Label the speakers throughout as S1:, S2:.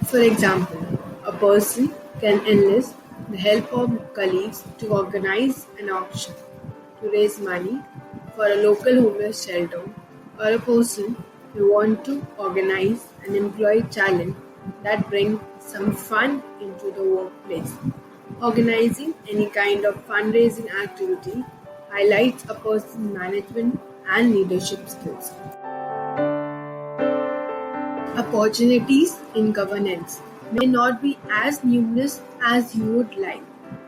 S1: For example, a person can enlist the help of colleagues to organize an auction to raise money for a local homeless shelter, or a person may want to organize an employee challenge that brings some fun into the workplace. Organizing any kind of fundraising activity highlights a person's management and leadership skills. Opportunities in governance may not be as numerous as you would like,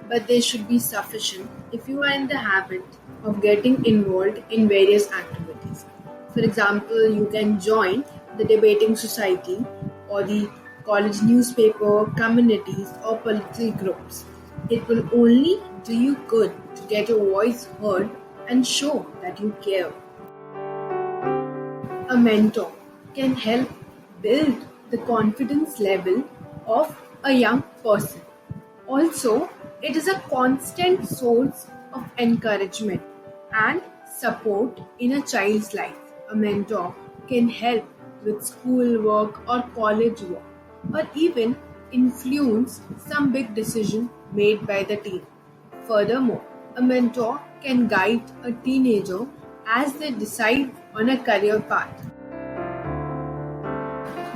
S1: but they should be sufficient if you are in the habit of getting involved in various activities. For example, you can join the debating society or the college newspaper, communities, or political groups. It will only do you good to get your voice heard and show that you care. A mentor can help build the confidence level of a young person. Also, it is a constant source of encouragement and support in a child's life. A mentor can help with schoolwork or college work, or even influence some big decision made by the teen. Furthermore, a mentor can guide a teenager as they decide on a career path.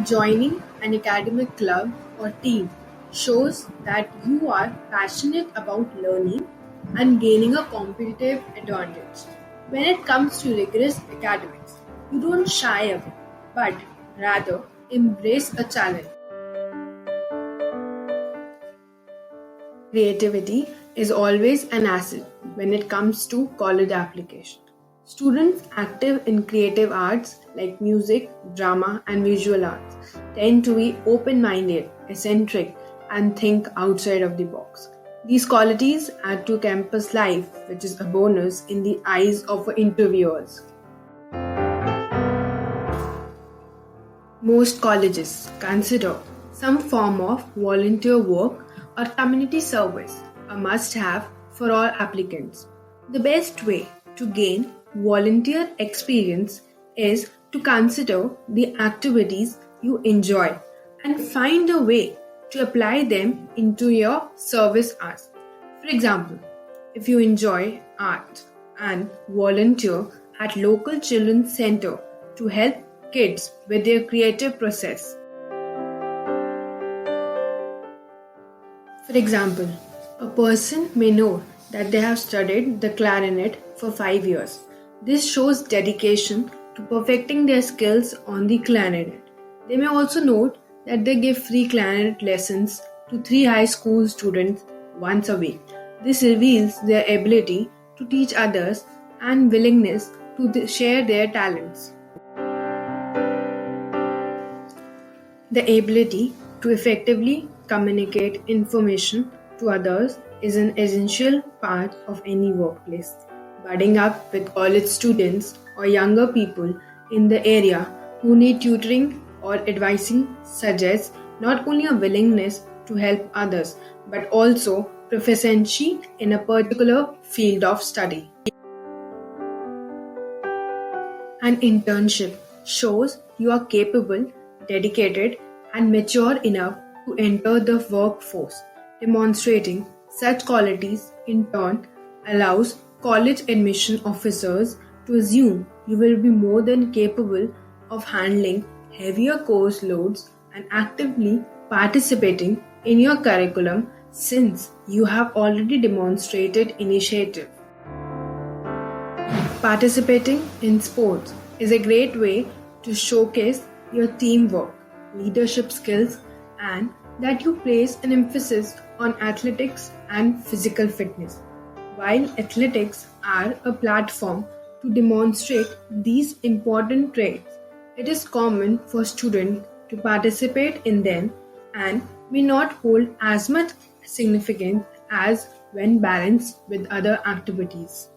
S1: Joining an academic club or team shows that you are passionate about learning and gaining a competitive advantage. When it comes to rigorous academics, you don't shy away, but rather embrace a challenge. Creativity is always an asset when it comes to college application. Students active in creative arts like music, drama, and visual arts tend to be open minded, eccentric, and think outside of the box. These qualities add to campus life, which is a bonus in the eyes of interviewers. Most colleges consider some form of volunteer work or community service a must have for all applicants. The best way to gain volunteer experience is to consider the activities you enjoy and find a way to apply them into your service hours. For example, if you enjoy art and volunteer at local children's center to help kids with their creative process. For example, a person may know that they have studied the clarinet for 5 years. This shows dedication to perfecting their skills on the clarinet. They may also note that they give free clarinet lessons to 3 high school students once a week. This reveals their ability to teach others and willingness to share their talents. The ability to effectively communicate information to others is an essential part of any workplace. Budding up with college students or younger people in the area who need tutoring or advising suggests not only a willingness to help others but also proficiency in a particular field of study. An internship shows you are capable, dedicated, and mature enough to enter the workforce. Demonstrating such qualities in turn allows college admission officers to assume you will be more than capable of handling heavier course loads and actively participating in your curriculum since you have already demonstrated initiative. Participating in sports is a great way to showcase your teamwork, leadership skills, and that you place an emphasis on athletics and physical fitness. While athletics are a platform to demonstrate these important traits, it is common for students to participate in them and may not hold as much significance as when balanced with other activities.